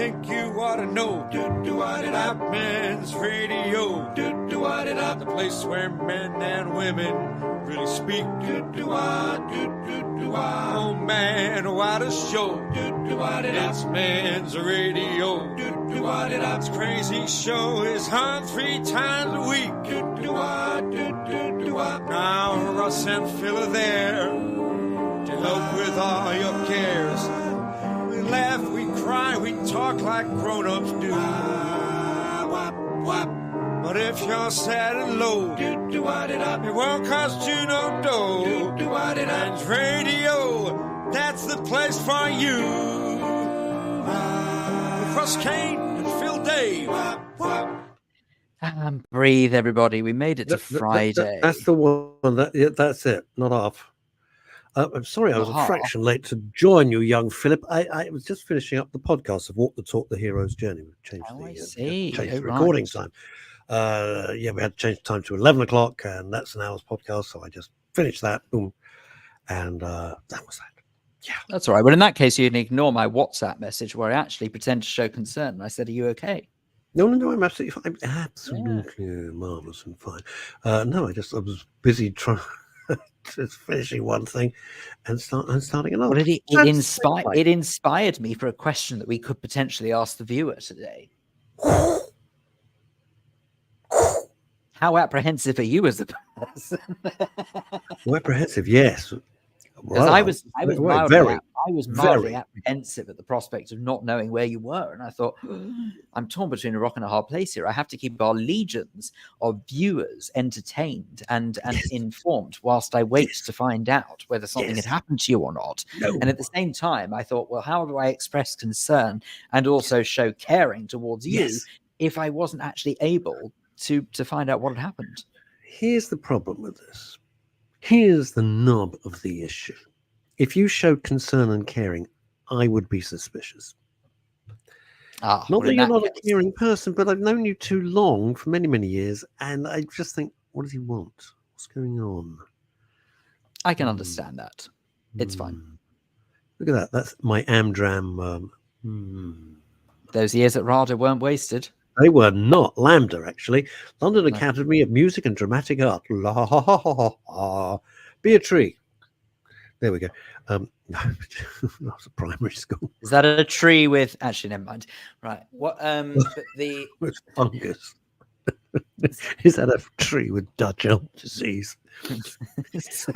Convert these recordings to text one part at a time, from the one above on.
think you ought to know. Men's Radio. The place where men and women really speak. Oh man, what a show. It's Men's Radio. This crazy show is on 3 times a week. Now Russ and Phil are there to help with all your cares. We laugh, we cry, we talk like grown-ups do. But if you're sad and low, it won't cost you no dough. Men's Radio, that's the place for you. With Russ Kane and Phil Dave. And breathe, everybody. We made it to Friday. That's the one. That's it. Not half. I'm sorry, I was a fraction late to join you, young Philip. I was just finishing up the podcast of Walk the Talk, The Hero's Journey. We've changed the recording time. We had to change the time to 11 o'clock, and that's an hour's podcast. So I just finished that. Boom. And that was that. Yeah. That's all right. Well, in that case, you can ignore my WhatsApp message where I actually pretend to show concern. And I said, are you okay? No, I'm absolutely fine. Absolutely marvelous and fine. No, I was busy trying just finishing one thing and starting another. Well, it inspired me for a question that we could potentially ask the viewer today. How apprehensive are you as a person? Apprehensive, yes. Because I was mildly apprehensive at the prospect of not knowing where you were. And I thought, I'm torn between a rock and a hard place here. I have to keep our legions of viewers entertained and informed whilst I wait to find out whether something had happened to you or not. No. And at the same time, I thought, well, how do I express concern and also show caring towards you if I wasn't actually able to find out what had happened? Here's the problem with this. Here's the nub of the issue. If you showed concern and caring, I would be suspicious. Not that you're not a caring person, but I've known you too long, for many, many years, and I just think, what does he want? What's going on? I can understand that. It's fine. Look at that. That's my Amdram. Those years at RADA weren't wasted. They were not. Lambda, actually. London Academy of Music and Dramatic Art. La ha ha ha ha ha. Be a tree. There we go. No, that was a primary school. Is that a tree with... Actually, never mind. Right. What? The... With fungus. Is that a tree with Dutch elm disease? I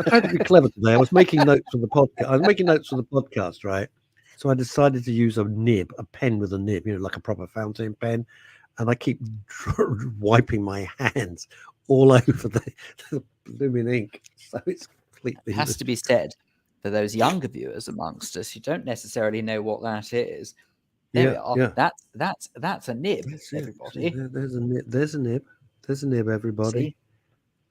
tried to be clever today. I was making notes for the podcast. Right? So I decided to use a pen with a nib, like a proper fountain pen. And I keep wiping my hands all over the blooming ink. So it's completely... It has to be said, for those younger viewers amongst us who don't necessarily know what that is, there we are. Yeah. That's a nib, everybody. There's a nib. There's a nib, everybody. See?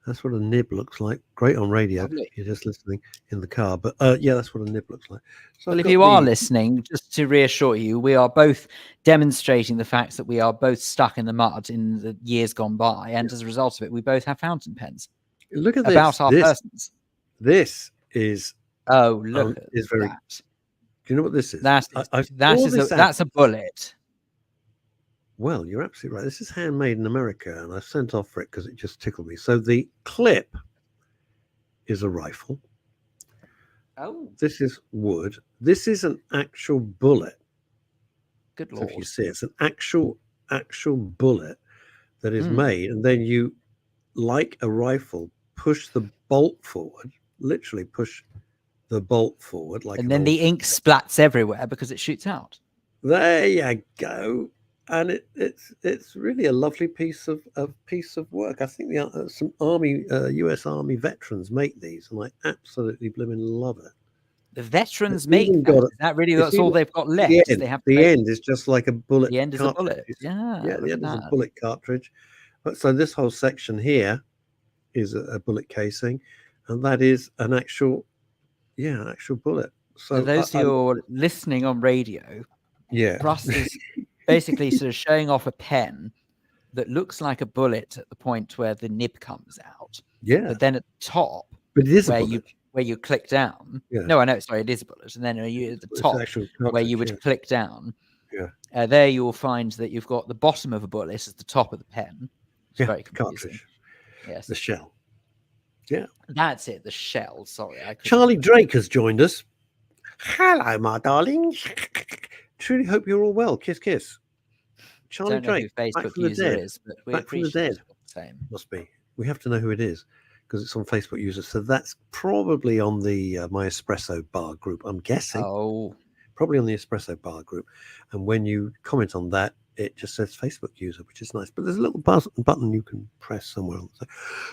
That's what a nib looks like. Great on radio. Lovely. You're just listening in the car. But that's what a nib looks like. So well, if you are listening, just to reassure you, we are both demonstrating the fact that we are both stuck in the mud in the years gone by. And as a result of it, we both have fountain pens. Look at about our persons. This is... Oh, look at very... that. Do you know what this is? That's a bullet. Well, you're absolutely right. This is handmade in America, and I sent off for it because it just tickled me. So the clip is a rifle. Oh. This is wood. This is an actual bullet. Good Lord. So if you see, it's an actual bullet that is made, and then you, like a rifle, push the bolt forward, literally push the bolt forward. And then the ink splats everywhere because it shoots out. There you go. And it's really a lovely piece of work. I think some U.S. Army veterans make these, and I absolutely blooming love it. The veterans make that. Is that really that's all they've got left? The end is just like a bullet. The end is a bullet. Yeah, the end is a bullet cartridge. But so this whole section here is a bullet casing, and that is an actual bullet. So for those who are listening on radio, Russ is basically sort of showing off a pen that looks like a bullet at the point where the nib comes out. Yeah. But then at the top, but it is where you click down. Yeah. No, I know. Sorry, it is a bullet. And then at the top where you would click down, there you will find that you've got the bottom of a bullet as the top of the pen. It's very confusing. Cartridge. Yes. The shell. Yeah. That's it, the shell. Sorry. Charlie Drake has joined us. Hello, my darling. Truly hope you're all well. Kiss, kiss. Charlie Drake, who back Facebook from the user dead. is, but we Back from the appreciate dead. it all the same. Must be. We have to know who it is because it's on Facebook users. So that's probably on the My Espresso Bar group, I'm guessing. Oh. Probably on the Espresso Bar group. And when you comment on that, it just says Facebook user, which is nice. But there's a little button you can press somewhere.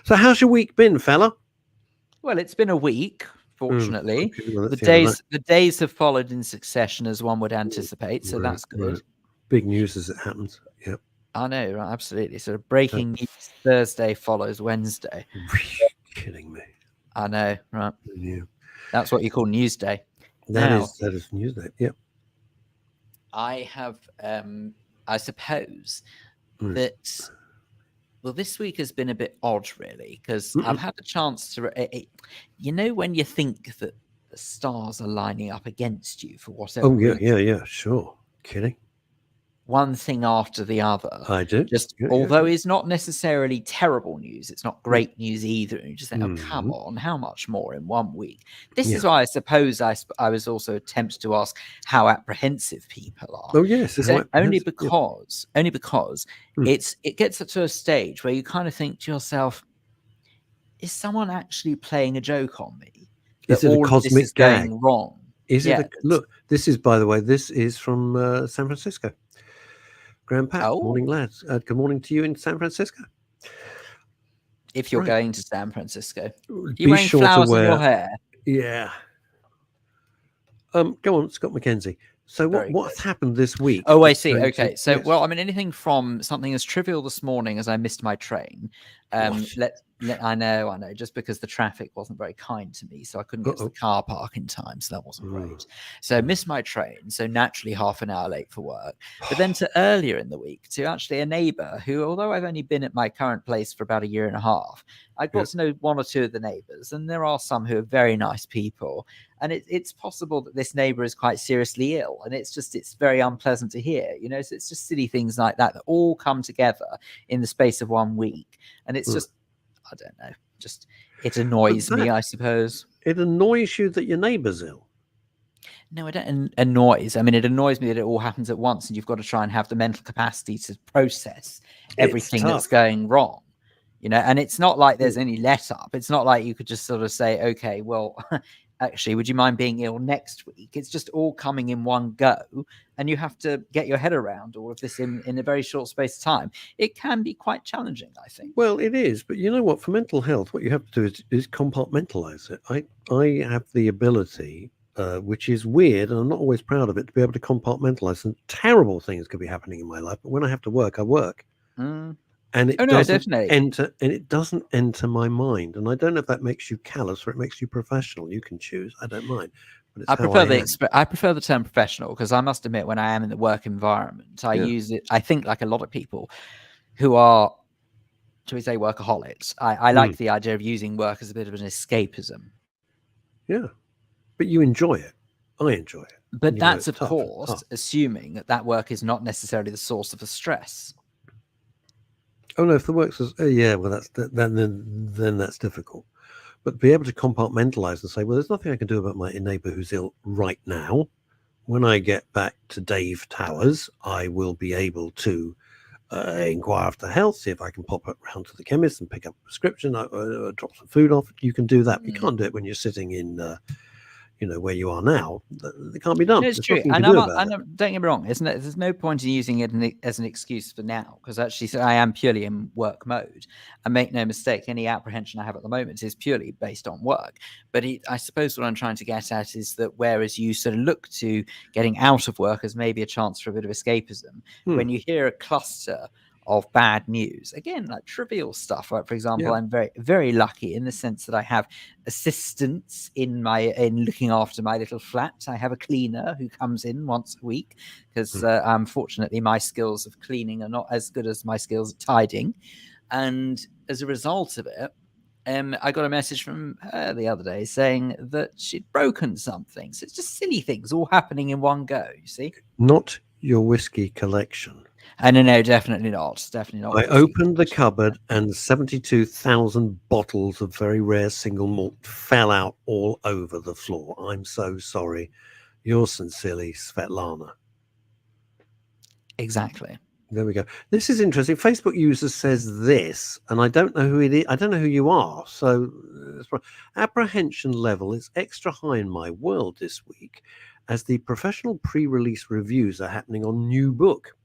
So how's your week been, fella? Well, it's been a week, fortunately. Well, the days have followed in succession as one would anticipate, so that's good. Right. Big news as it happens. Yep. I know, right, absolutely. So breaking news Thursday follows Wednesday. Are you kidding me? I know, right? Yeah. That's what you call Newsday. That is Newsday. Yep. I have, I suppose that. Well, this week has been a bit odd, really, because I've had a chance to, when you think that the stars are lining up against you for whatever reason. Yeah, sure. Kidding. One thing after the other. I do. Although it's not necessarily terrible news, it's not great news either. And you just think, oh, come on, how much more in 1 week? This is why I suppose I was also tempted to ask how apprehensive people are. Oh, yes. Only because it gets up to a stage where you kind of think to yourself, is someone actually playing a joke on me? Is it a cosmic gag? Going wrong? Is it? Look, this is, by the way, this is from San Francisco. Grand Pat, morning, lads. Good morning to you in San Francisco. If you're going to San Francisco, you're wearing flowers in your hair. Yeah. Go on, Scott McKenzie. So what's happened this week? Oh, I see. Okay. So, well, I mean, anything from something as trivial this morning as I missed my train. I know. Just because the traffic wasn't very kind to me, so I couldn't get to the car park in time, so that wasn't great. So missed my train, so naturally half an hour late for work. But then to earlier in the week, to actually a neighbour who, although I've only been at my current place for about a year and a half, I got to know one or two of the neighbours, and there are some who are very nice people. And it's possible that this neighbour is quite seriously ill, and it's very unpleasant to hear, So it's just silly things like that all come together in the space of 1 week, and it's just, I don't know, just it annoys me, I suppose. It annoys you that your neighbour's ill? No, it don't annoys. I mean, it annoys me that it all happens at once, and you've got to try and have the mental capacity to process everything that's going wrong. And it's not like there's any let up. It's not like you could just sort of say, okay, well, actually, would you mind being ill next week? It's just all coming in one go, and you have to get your head around all of this in a very short space of time. It can be quite challenging, I think. Well, it is, but you know what? For mental health, what you have to do is compartmentalize it. I have the ability, which is weird, and I'm not always proud of it, to be able to compartmentalize. And terrible things could be happening in my life, but when I have to work, I work. And it doesn't enter my mind. And I don't know if that makes you callous or it makes you professional. You can choose. I don't mind. But I prefer the term professional, because I must admit, when I am in the work environment, I use it. I think like a lot of people who are, shall we say, workaholics. I like the idea of using work as a bit of an escapism. Yeah, but you enjoy it. I enjoy it. But that's of course assuming that work is not necessarily the source of the stress. Oh no! If the work says, well, then that's difficult. But be able to compartmentalize and say, well, there's nothing I can do about my neighbour who's ill right now. When I get back to Dave Towers, I will be able to inquire after health, see if I can pop around to the chemist and pick up a prescription, drop some food off. You can do that. You can't do it when you're sitting in where you are now. It can't be done. It's true. And don't get me wrong, there's no point in using it as an excuse for now, because actually I am purely in work mode. And make no mistake, any apprehension I have at the moment is purely based on work. But I suppose what I'm trying to get at is that whereas you sort of look to getting out of work as maybe a chance for a bit of escapism, when you hear a cluster of bad news, again, like trivial stuff, like for example, I'm very, very lucky in the sense that I have assistance in looking after my little flat. I have a cleaner who comes in once a week, because unfortunately my skills of cleaning are not as good as my skills at tidying, and as a result of it, I got a message from her the other day saying that she'd broken something. So it's just silly things all happening in one go, you see. Not your whiskey collection. No, definitely not. Definitely not. I opened the cupboard and 72,000 bottles of very rare single malt fell out all over the floor. I'm so sorry. Yours sincerely, Svetlana. Exactly. There we go. This is interesting. Facebook user says this, and I don't know who it is. I don't know who you are. So, apprehension level is extra high in my world this week as the professional pre-release reviews are happening on new book.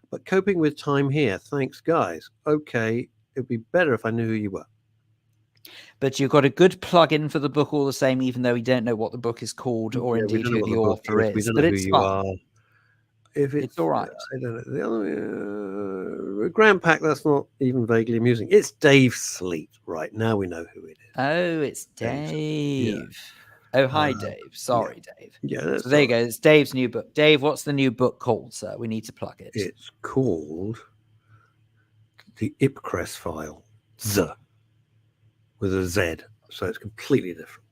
But coping with time here. Thanks, guys. Okay, it'd be better if I knew who you were. But you've got a good plug-in for the book all the same, even though we don't know what the book is called or indeed who the author is. We don't but know who it's you fun. are. If it's all right. I don't know. The other Grand Pack, that's not even vaguely amusing. It's Dave Sleet. Right, now we know who it is. Oh, it's Dave. Yeah. Oh, hi, Dave. Sorry, Dave. Yeah. So there you go. It's Dave's new book. Dave, what's the new book called, sir? We need to plug it. It's called The Ipcress File. With a Z. So it's completely different.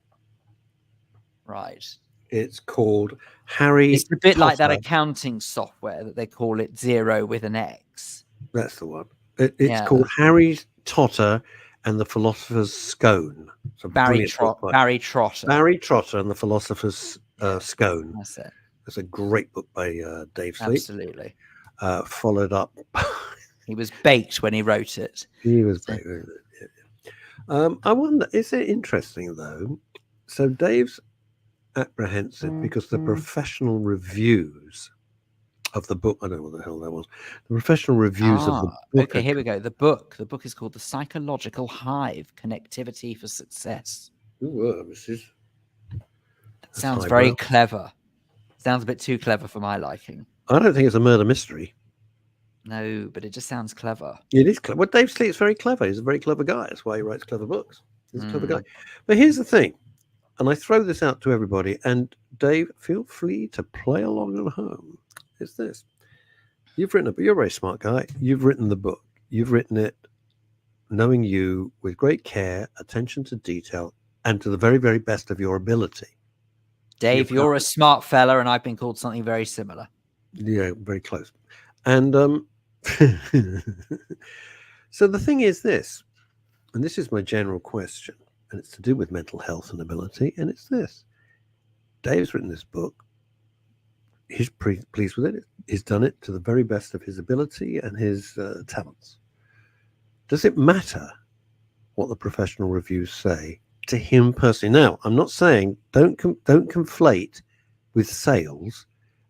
Right. It's called Harry It's a bit Potter. like that accounting software that they call it Zero with an X. That's the one. It's called Harry Potter and the Philosopher's Scone. Barry Trotter. Barry Trotter and the Philosopher's Scone. That's it. That's a great book by Dave Sleet. Absolutely. Followed up. He was baked when he wrote it. He was baked. I wonder, is it interesting though? So Dave's apprehensive because the professional reviews of the book, I don't know what the hell that was. The professional reviews of the book. Okay, here we go. The book is called The Psychological Hive: Connectivity for Success. Ooh, Sounds very clever. Sounds a bit too clever for my liking. I don't think it's a murder mystery. No, but it just sounds clever. It is clever. Well, Dave Sleet's very clever. He's a very clever guy. That's why he writes clever books. He's a clever guy. But here's the thing, and I throw this out to everybody, and Dave, feel free to play along at home. It's this. You've written a book. You're a very smart guy. You've written the book. You've written it knowing you with great care, attention to detail, and to the very, very best of your ability. Dave, you're a smart fella, and I've been called something very similar. Yeah, very close. And so the thing is this, and this is my general question, and it's to do with mental health and ability, and it's this. Dave's written this book. He's pleased with it. He's done it to the very best of his ability and his talents. Does it matter what the professional reviews say to him personally? Now, I'm not saying don't conflate with sales.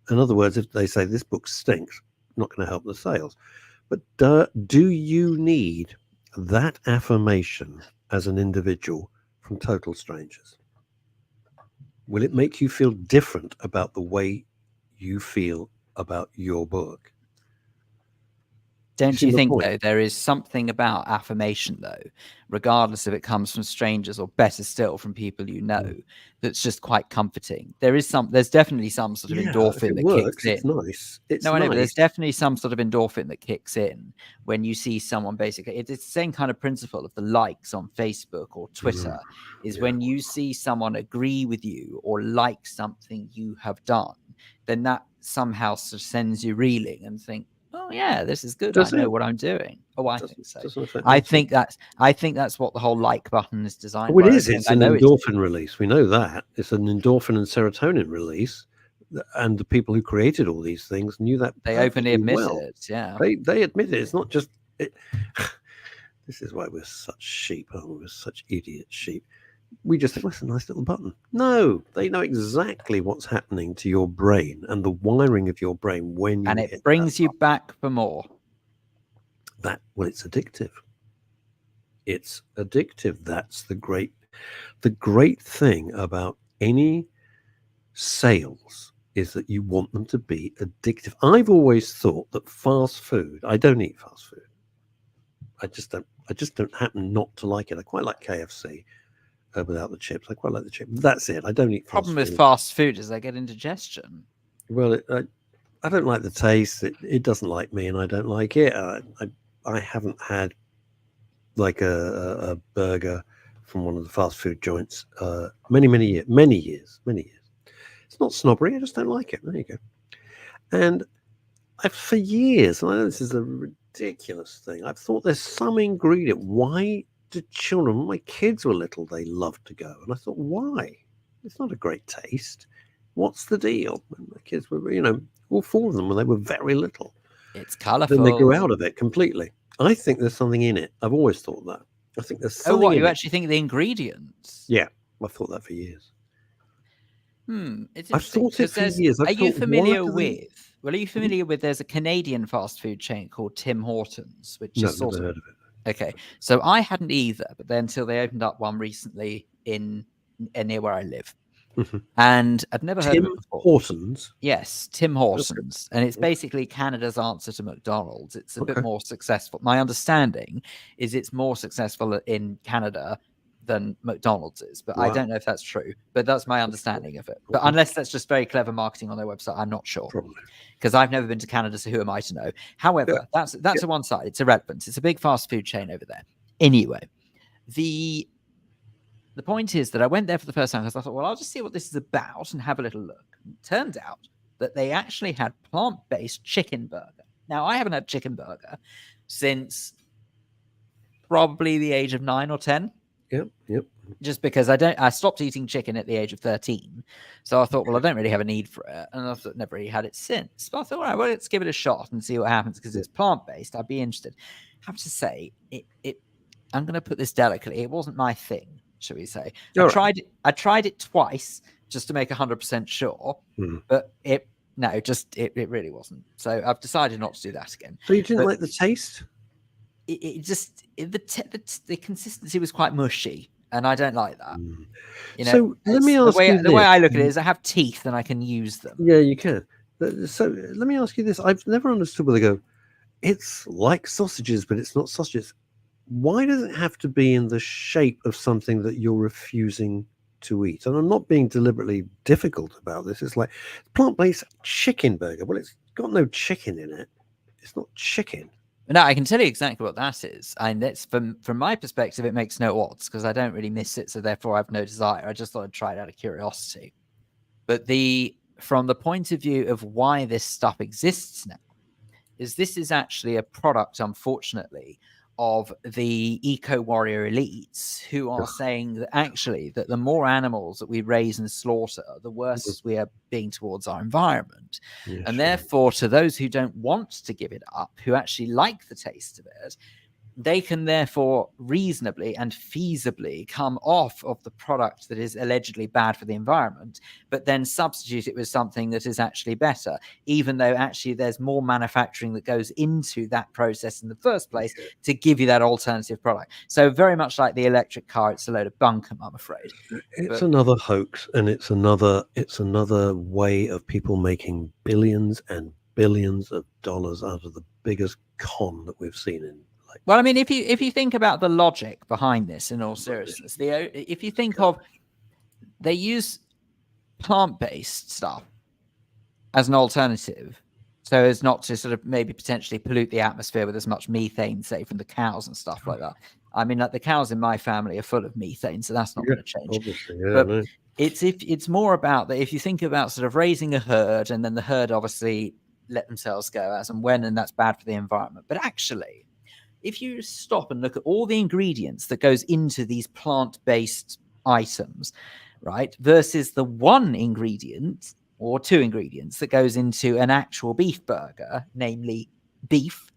In other words, if they say this book stinks, not going to help the sales. But do you need that affirmation as an individual from total strangers? Will it make you feel different about the way you feel about your book? Don't you think, though, there is something about affirmation, though, regardless if it comes from strangers or better still from people you know, that's just quite comforting? There's definitely some sort of endorphin that kicks in. It's nice. I know, but there's definitely some sort of endorphin that kicks in when you see someone basically. It's the same kind of principle of the likes on Facebook or Twitter, is when you see someone agree with you or like something you have done, then that somehow sort of sends you reeling and think, oh yeah, this is good. I know what I'm doing. Oh, I think so. I think that's what the whole like button is designed. Oh, it is. It's an endorphin release. We know that. It's an endorphin and serotonin release. And the people who created all these things knew that. They openly admit it. Yeah. They admit it. It's not just it. This is why we're such sheep. We're such idiot sheep. We just think, well, that's a nice little button. No, they know exactly what's happening to your brain and the wiring of your brain when you. And it brings you back for more. It's addictive. It's addictive. That's the great thing about any sales is that you want them to be addictive. I've always thought that fast food. I don't eat fast food. I just don't happen not to like it. I quite like KFC. Without the chips. I quite like the chips. That's it. I don't eat fast food. Problem with fast food is they get indigestion. Well, I don't like the taste. It doesn't like me, and I don't like it. I haven't had like a burger from one of the fast food joints many years. It's not snobbery. I just don't like it. There you go. And for years, and I know this is a ridiculous thing, I've thought there's some ingredient. Why do children, when my kids were little, they loved to go? And I thought, why? It's not a great taste. What's the deal? And my kids were, all four of them when they were very little. It's colourful. Then they grew out of it completely. I think there's something in it. I've always thought that. I think there's something. Oh, what, in you it. actually think the ingredients? Yeah, I've thought that for years. It's I've thought it for years. Are you familiar with? Well, are you familiar with? There's a Canadian fast food chain called Tim Hortons, which is never heard of it. Okay, so I hadn't either, but then until they opened up one recently near where I live, and I'd never heard of it before. Hortons. Yes, Tim Hortons, and it's basically Canada's answer to McDonald's. It's a bit more successful. My understanding is it's more successful in Canada than McDonald's is, but I don't know if that's true. But that's my understanding of it. But unless that's just very clever marketing on their website, I'm not sure. Probably. Because I've never been to Canada, so who am I to know? However, that's a one side. It's irrelevant. It's a big fast food chain over there. Anyway, the point is that I went there for the first time because I thought, well, I'll just see what this is about and have a little look. And it turned out that they actually had plant-based chicken burger. Now, I haven't had chicken burger since probably the age of 9 or 10. Yep. Just because I stopped eating chicken at the age of 13. So I thought, well, I don't really have a need for it. And I've never really had it since. But I thought, all right, well, let's give it a shot and see what happens because it's plant-based. I'd be interested. I have to say, I'm going to put this delicately. It wasn't my thing, shall we say. I tried it twice just to make 100% sure. But it really wasn't. So I've decided not to do that again. So you didn't like the taste? The consistency was quite mushy, and I don't like that. So let me ask you the way I look at it is I have teeth and I can use them. Yeah, you can. So let me ask you this. I've never understood where they go, it's like sausages, but it's not sausages. Why does it have to be in the shape of something that you're refusing to eat? And I'm not being deliberately difficult about this. It's like plant-based chicken burger. Well, it's got no chicken in it. It's not chicken. No, I can tell you exactly what that is. And that's from my perspective, it makes no odds because I don't really miss it. So therefore, I have no desire. I just thought I'd try it out of curiosity. But from the point of view of why this stuff exists now, this is actually a product, unfortunately, of the eco-warrior elites who are saying that actually that the more animals that we raise and slaughter, the worse we are being towards our environment. And therefore, to those who don't want to give it up, who actually like the taste of it, they can therefore reasonably and feasibly come off of the product that is allegedly bad for the environment, but then substitute it with something that is actually better, even though actually there's more manufacturing that goes into that process in the first place to give you that alternative product. So very much like the electric car, it's a load of bunkum, I'm afraid. It's another hoax, and it's another way of people making billions and billions of dollars out of the biggest con that we've seen in. Well, I mean, if you think about the logic behind this, in all seriousness, if you think of, they use plant-based stuff as an alternative, so as not to sort of maybe potentially pollute the atmosphere with as much methane, say, from the cows and stuff like that. I mean, like the cows in my family are full of methane, so that's not going to change. But it's more about that. If you think about sort of raising a herd, and then the herd obviously let themselves go as and when, and that's bad for the environment. But actually, if you stop and look at all the ingredients that goes into these plant-based items, right, versus the one ingredient or two ingredients that goes into an actual beef burger, namely beef,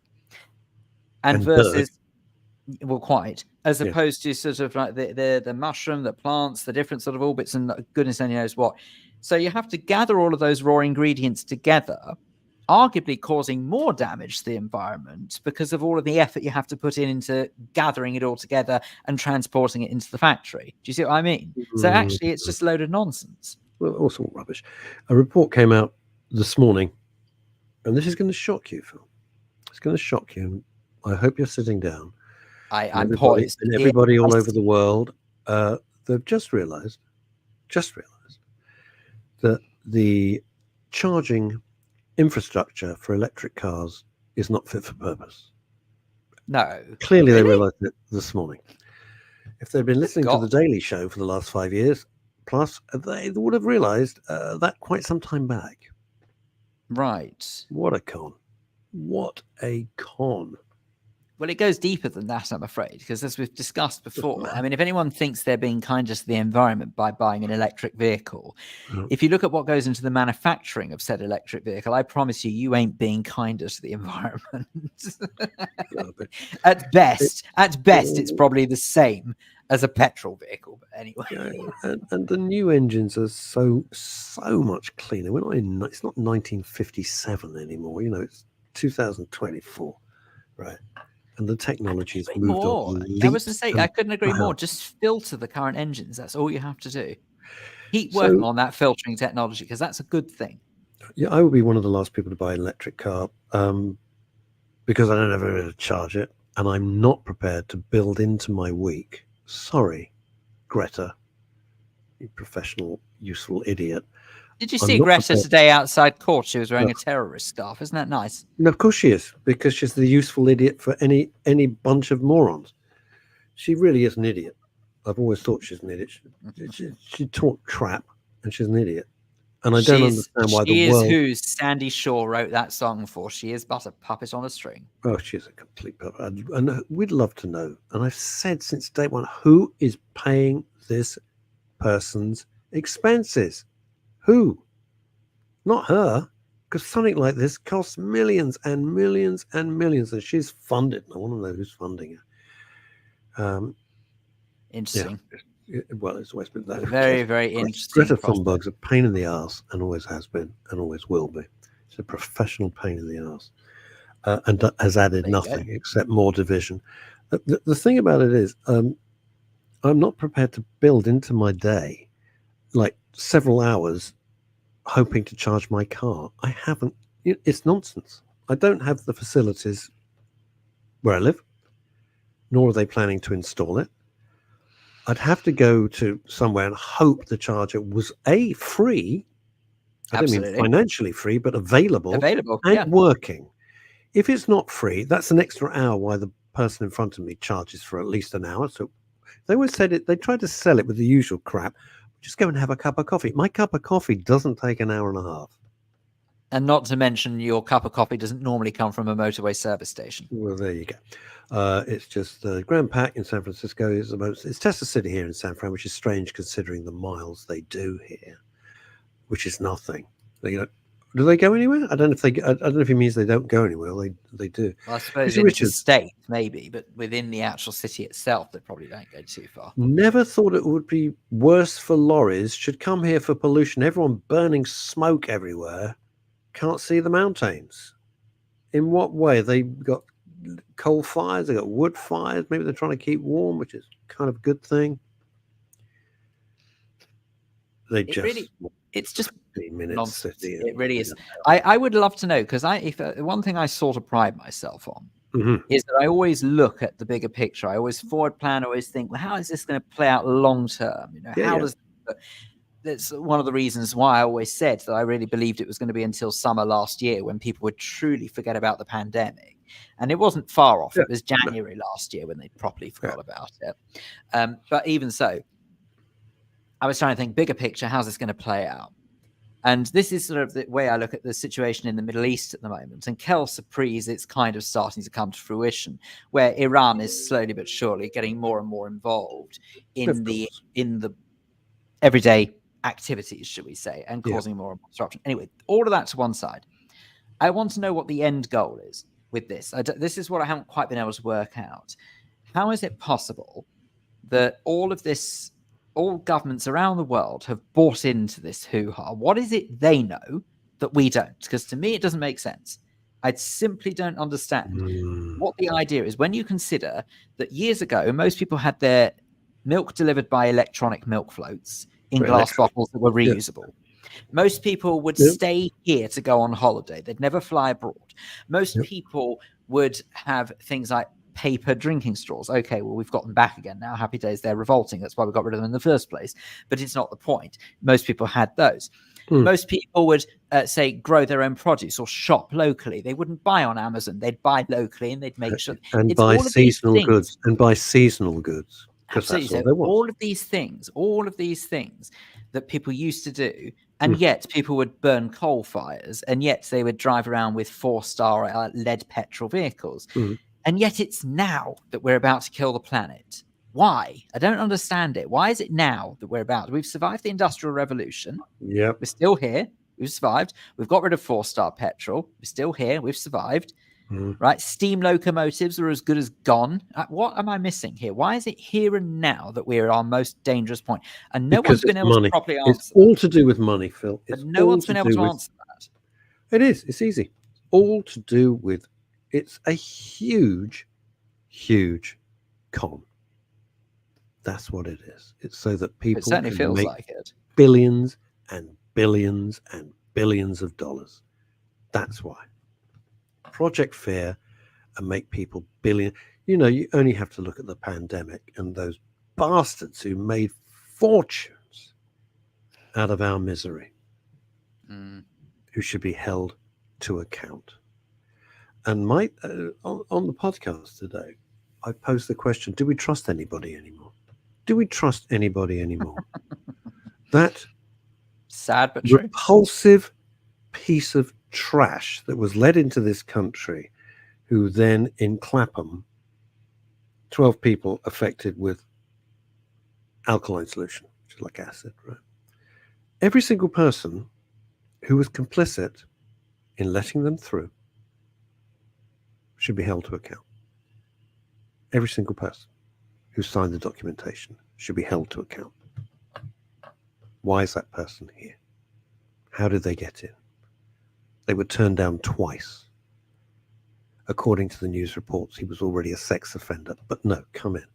and versus as opposed to sort of like the mushroom, the plants, the different sort of orbits, and goodness only knows what. So you have to gather all of those raw ingredients together, arguably causing more damage to the environment because of all of the effort you have to put into gathering it all together and transporting it into the factory. Do you see what I mean? So actually, it's just a load of nonsense. Well, also rubbish. A report came out this morning, and this is going to shock you, Phil. It's going to shock you. I hope you're sitting down. I'm poised. And everybody all over the world, they've just realized that the charging infrastructure for electric cars is not fit for purpose. No. Clearly, they realized it this morning. If they'd been listening to The Daily Show for the last 5 years, plus, they would have realized that quite some time back. Right. What a con. What a con. Well, it goes deeper than that, I'm afraid, because as we've discussed before, I mean, if anyone thinks they're being kinder to the environment by buying an electric vehicle, if you look at what goes into the manufacturing of said electric vehicle, I promise you ain't being kinder to the environment. At best, it's probably the same as a petrol vehicle. But anyway, and the new engines are so much cleaner. We're not in. It's not 1957 anymore. You know, it's 2024, right? And the technology has moved on. I was to say, I couldn't agree more. Just filter the current engines. That's all you have to do. Keep working on that filtering technology, because that's a good thing. Yeah, I would be one of the last people to buy an electric car because I don't have anywhere to charge it, and I'm not prepared to build into my week. Sorry, Greta, you professional, useful idiot. Did you see Greta today outside court? She was wearing a terrorist scarf. Isn't that nice? No, of course she is, because she's the useful idiot for any bunch of morons. She really is an idiot. I've always thought she's an idiot. She taught crap, and she's an idiot. And I don't understand why the world... She is who Sandy Shaw wrote that song for. She is but a puppet on a string. Oh, she's a complete puppet. And we'd love to know, and I've said since day one, who is paying this person's expenses? Who? Not her, because something like this costs millions and millions and millions, and she's funded. I want to know who's funding her. Interesting. Yeah. Well, it's always been that. Very, very interesting. Greta Thunberg's a pain in the ass, and always has been, and always will be. She's a professional pain in the ass, and has added nothing except more division. The thing about it is, I'm not prepared to build into my day like several hours hoping to charge my car. I haven't. It's nonsense. I don't have the facilities where I live, nor are they planning to install it. I'd have to go to somewhere and hope the charger was free. I don't mean financially free, but available and working. If it's not free, that's an extra hour while the person in front of me charges for at least an hour. So they always said it. They tried to sell it with the usual crap. Just go and have a cup of coffee. My cup of coffee doesn't take an hour and a half. And not to mention, your cup of coffee doesn't normally come from a motorway service station. Well, there you go. It's just Grand Pac in San Francisco is the most. It's Tesla City here in San Fran, which is strange considering the miles they do here, which is nothing. Do they go anywhere? I don't know if they. I don't know if he means they don't go anywhere. They do. Well, I suppose in the state maybe, but within the actual city itself, they probably don't go too far. Never thought it would be worse for lorries. Should come here for pollution. Everyone burning smoke everywhere. Can't see the mountains. In what way? They got coal fires. They got wood fires. Maybe they're trying to keep warm, which is kind of a good thing. It's just nonsense. City. It really is. I would love to know, because one thing I sort of pride myself on is that I always look at the bigger picture. I always forward plan. I always think, well, how is this going to play out long term? That's one of the reasons why I always said that I really believed it was going to be until summer last year when people would truly forget about the pandemic. And it wasn't far off. It was January last year when they properly forgot about it. But even so, I was trying to think bigger picture. How's this going to play out? And this is sort of the way I look at the situation in the Middle East at the moment. And quelle surprise, it's kind of starting to come to fruition, where Iran is slowly but surely getting more and more involved in the everyday activities, should we say, and causing more and more disruption. Anyway, all of that to one side. I want to know what the end goal is with this. This is what I haven't quite been able to work out. How is it possible that all governments around the world have bought into this hoo-ha? What is it they know that we don't? Because to me, it doesn't make sense. I simply don't understand what the idea is when you consider that years ago, most people had their milk delivered by electronic milk floats in glass bottles that were reusable. Most people would stay here to go on holiday. They'd never fly abroad. Most people would have things like paper drinking straws. Okay, well, we've got them back again now. Happy days, they're revolting. That's why we got rid of them in the first place. But it's not the point. Most people had those. Most people would, say, grow their own produce or shop locally. They wouldn't buy on Amazon. They'd buy locally and they'd make sure. And buy seasonal goods. And buy seasonal goods. Absolutely. So all of these things that people used to do And yet people would burn coal fires, and yet they would drive around with 4-star lead petrol vehicles. And yet it's now that we're about to kill the planet. Why? I don't understand it. Why is it now that we've survived the Industrial Revolution. Yeah. We're still here. We've survived. We've got rid of 4-star petrol. We're still here. We've survived. Right? Steam locomotives are as good as gone. What am I missing here? Why is it here and now that we're at our most dangerous point? And no one's been able to properly answer. It's all to do with money, Phil. But no one's been able to answer that. It is. It's easy. All to do with. It's a huge, huge con. That's what it is. It's so that people can feels make like it. billions and billions and billions of dollars. That's why. Project Fear and make people billion. You only have to look at the pandemic and those bastards who made fortunes out of our misery, who should be held to account. And on the podcast today, I posed the question, do we trust anybody anymore? Do we trust anybody anymore? That sad but true. Repulsive piece of trash that was led into this country, who then in Clapham, 12 people affected with alkaline solution, which is like acid, right? Every single person who was complicit in letting them through should be held to account. Every single person who signed the documentation should be held to account. Why is that person here? How did they get in? They were turned down twice. According to the news reports, he was already a sex offender. But no, come in.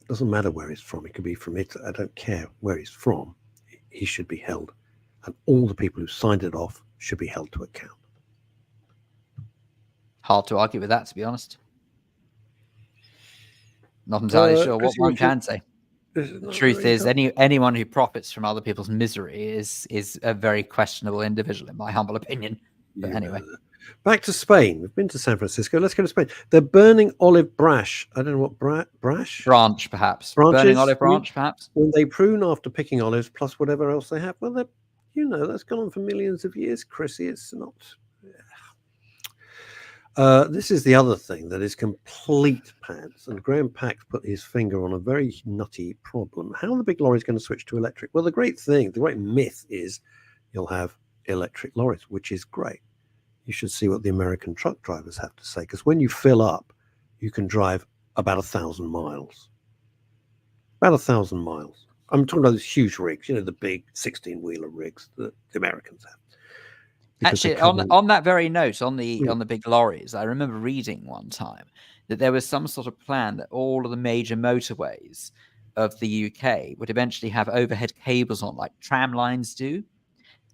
It doesn't matter where he's from. He could be from Italy. I don't care where he's from. He should be held. And all the people who signed it off should be held to account. Hard to argue with that, to be honest. Not entirely sure what one can say. The truth is, anyone who profits from other people's misery is a very questionable individual, in my humble opinion. But anyway. Back to Spain. We've been to San Francisco. Let's go to Spain. They're burning olive branch. I don't know what brash? Branch, perhaps. Branches, burning olive branch, perhaps. When they prune after picking olives, plus whatever else they have. Well, that's gone on for millions of years, Chrissy. It's not... this is the other thing that is complete pants, and Graham Pax put his finger on a very nutty problem. How are the big lorries going to switch to electric? Well, the great myth is you'll have electric lorries, which is great. You should see what the American truck drivers have to say, because when you fill up, you can drive about 1,000 miles. About 1,000 miles. I'm talking about those huge rigs, the big 16-wheeler rigs that the Americans have. Actually, on that very note, on the big lorries, I remember reading one time that there was some sort of plan that all of the major motorways of the UK would eventually have overhead cables on, like tram lines do,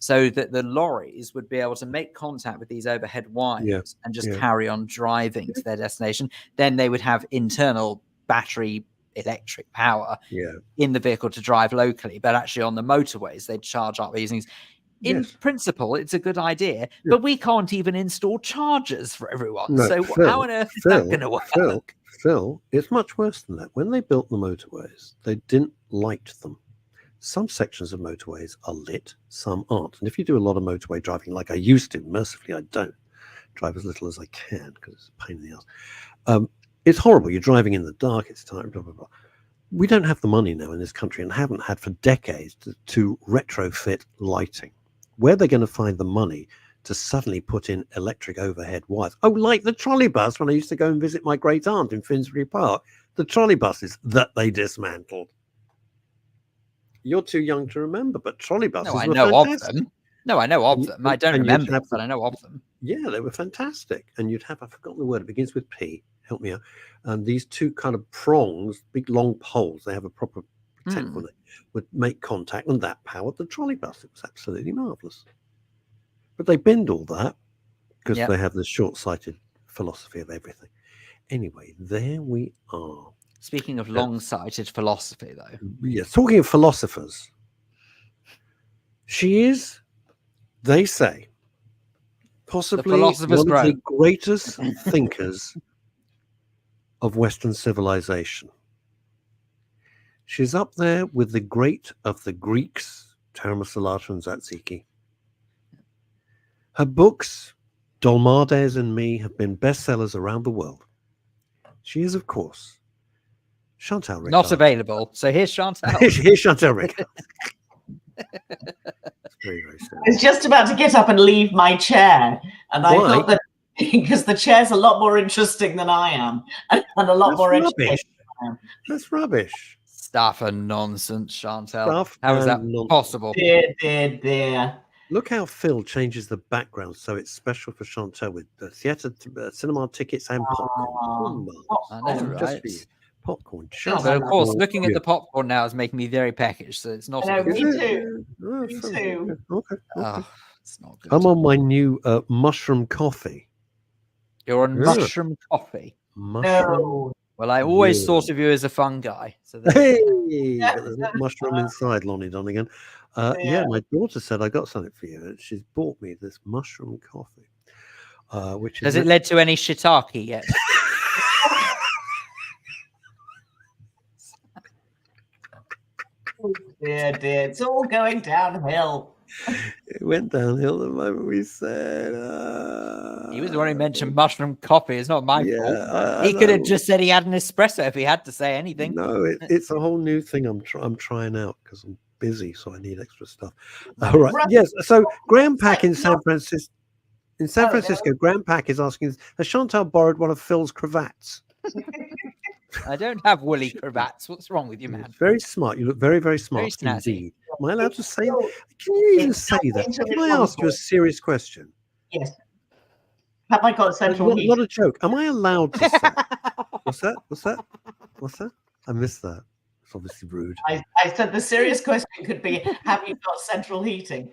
so that the lorries would be able to make contact with these overhead wires and just carry on driving to their destination. Then they would have internal battery electric power in the vehicle to drive locally, but actually on the motorways, they'd charge up using... In principle, it's a good idea, but we can't even install chargers for everyone. No, so how on earth is that going to work? Phil, it's much worse than that. When they built the motorways, they didn't light them. Some sections of motorways are lit, some aren't. And if you do a lot of motorway driving like I used to, mercifully I don't, drive as little as I can because it's a pain in the ass. It's horrible. You're driving in the dark, it's time, blah, blah, blah. We don't have the money now in this country, and haven't had for decades, to retrofit lighting. Where they're going to find the money to suddenly put in electric overhead wires. Oh, like the trolley bus when I used to go and visit my great aunt in Finsbury Park. The trolley buses that they dismantled. You're too young to remember, but trolley buses were fantastic. Of them. No, I know of them. I don't remember them, but I know of them. Yeah, they were fantastic. And you'd have, I've forgotten the word, it begins with P. Help me out. And these two kind of prongs, big long poles, they have a proper protect on it, would make contact, and that powered the trolley bus. It was absolutely marvelous. But they binned all that because they have this short-sighted philosophy of everything. Anyway, there we are. Speaking of long-sighted philosophy, though. Yes, talking of philosophers, she is, they say, possibly one of the greatest thinkers of Western civilization. She's up there with the great of the Greeks, Termosalata and Tzatziki. Her books, Dolmades and Me, have been bestsellers around the world. She is, of course, Chantal Rickards. Not available. So here's Chantal. Here's Chantal Rickards. Very, very sad. I was just about to get up and leave my chair, and I thought that because the chair's a lot more interesting than I am, and a lot more educated than I am. That's rubbish. Stuff and nonsense, Chantal. Stuff How is that nonsense. possible? Dear. Look how Phil changes the background so it's special for Chantal with the theatre, cinema tickets and popcorn. I know, right? Popcorn. But of course, looking at the popcorn now is making me very peckish, so it's not. Me too. Me too. Okay. Oh, it's not good. I'm on my new mushroom coffee. You're on mushroom coffee. No. Well, I always thought of you as a fun guy. So hey, but there's not mushroom inside, Lonnie Donegan. My daughter said I got something for you. She's bought me this mushroom coffee. Which has it led to any shiitake yet? Dear. It's all going downhill. It went downhill the moment we said. He was the one who mentioned mushroom coffee. It's not my fault. He could have just said he had an espresso if he had to say anything. No, it's a whole new thing I'm trying out because I'm busy, so I need extra stuff. All right. Yes. So Graham Pack in San Francisco. In San Francisco, Graham Pack is asking, has Chantal borrowed one of Phil's cravats? I don't have woolly cravats. What's wrong with you, man? Very smart. You look very, very smart indeed. Am I allowed to say that? Can you even say that? Can I ask you a serious question? Yes. Have I got central heat? Not a joke. Am I allowed to say? What's that? I missed that. It's obviously rude. I said the serious question could be, have you got central heating?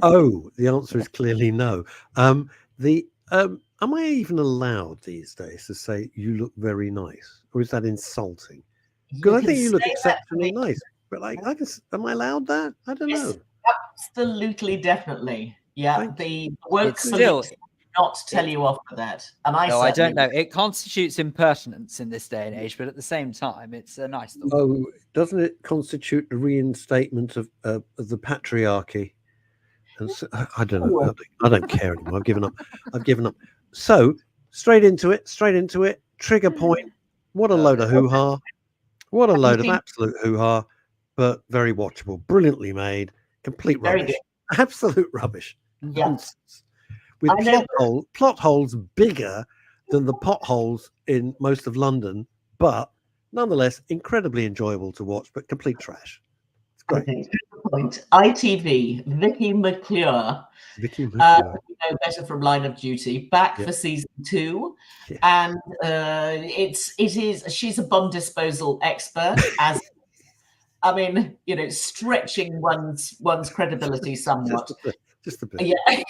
Oh, the answer is clearly no. Am I even allowed these days to say you look very nice, or is that insulting? Because I think you look exceptionally nice. But am I allowed that? I don't know. Absolutely, definitely. Yeah, the woke still not tell you off for that. And I don't know. It constitutes impertinence in this day and age, but at the same time, it's a nice thought. Oh, doesn't it constitute a reinstatement of the patriarchy? And so, I don't know. I don't care anymore. I've given up. So straight into it. Trigger point. What a load of hoo-ha. What a load of absolute hoo-ha, but very watchable. Brilliantly made. Complete rubbish. Absolute rubbish. Nonsense. With plot holes bigger than the potholes in most of London, but nonetheless incredibly enjoyable to watch, but complete trash. It's great. Okay. Point. ITV, Vicky McClure. You know better from Line of Duty, back for season 2, and she's a bomb disposal expert. As I mean, stretching one's credibility somewhat. Just a bit. Yeah,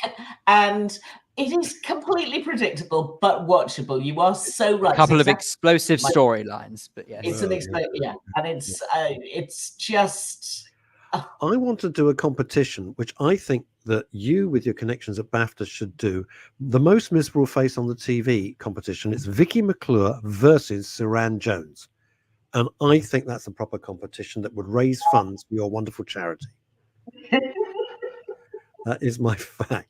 and it is completely predictable but watchable. You are so right. A couple of explosive storylines, but yes, it's and it's just. I want to do a competition, which I think that you, with your connections at BAFTA, should do. The most miserable face on the TV competition. It's Vicky McClure versus Saran Jones. And I think that's a proper competition that would raise funds for your wonderful charity. That is my fact.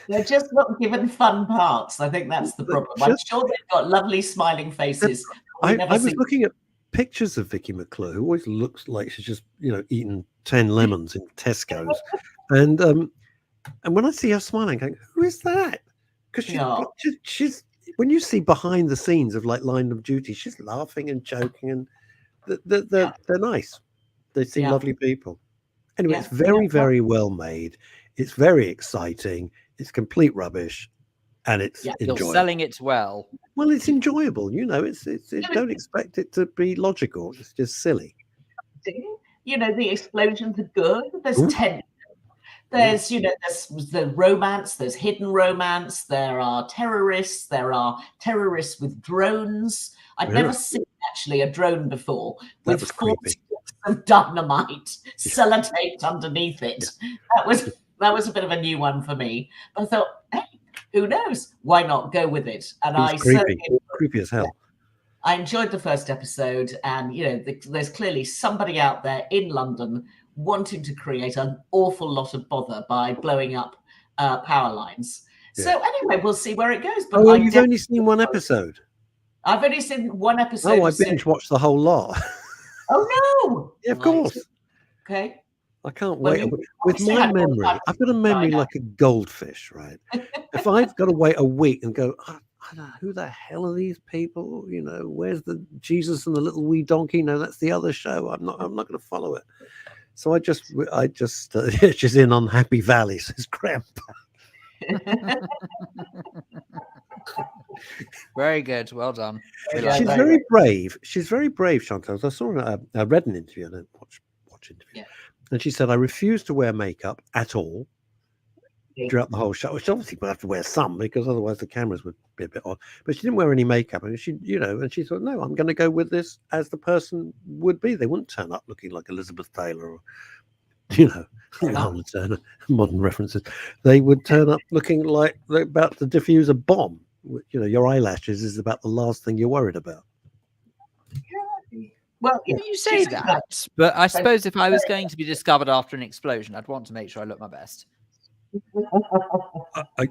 They're just not given fun parts. I think that's the problem. I'm sure they've got lovely smiling faces. I was looking at pictures of Vicky McClure, who always looks like she's just, eaten 10 lemons in Tesco's. And when I see her smiling, I'm going, who is that? Because she's when you see behind the scenes of Line of Duty, she's laughing and joking, and they're nice. They seem lovely people. Anyway, it's very, very well made. It's very exciting. It's complete rubbish, and it's enjoyable. You're selling it well. Well, it's enjoyable. It's don't expect it to be logical. It's just silly. The explosions are good. There's tension. There's there's the romance. There's hidden romance. There are terrorists. There are terrorists with drones. I'd never seen actually a drone before with 4 sticks of dynamite sellotaped underneath it. That was a bit of a new one for me. But I thought, hey, who knows? Why not go with it? And creepy as hell. I enjoyed the first episode, and there's clearly somebody out there in London wanting to create an awful lot of bother by blowing up power lines. Yeah. So anyway, we'll see where it goes. But you've only seen one episode? I've only seen one episode. Oh, I binge watched the whole lot. Oh no! Yeah, of course. Okay. I can't wait. With my memory, I've got a memory like a goldfish, right? If I've got to wait a week and go, I don't know, who the hell are these people? Where's the Jesus and the little wee donkey? No, that's the other show. I'm not going to follow it. So I just she's in Unhappy Valley, says Grandpa. Very good. Well done. She's very brave. She's very brave, Chantal. I saw I read an interview. I don't watch interviews. Yeah. And she said, I refuse to wear makeup at all throughout the whole show. Which obviously we'll have to wear some because otherwise the cameras would be a bit odd. But she didn't wear any makeup. And she, and she thought, no, I'm going to go with this as the person would be. They wouldn't turn up looking like Elizabeth Taylor or, Hannah Turner, modern references. They would turn up looking like they're about to defuse a bomb. Your eyelashes is about the last thing you're worried about. Well, you say that, but I suppose if I was going to be discovered after an explosion, I'd want to make sure I look my best.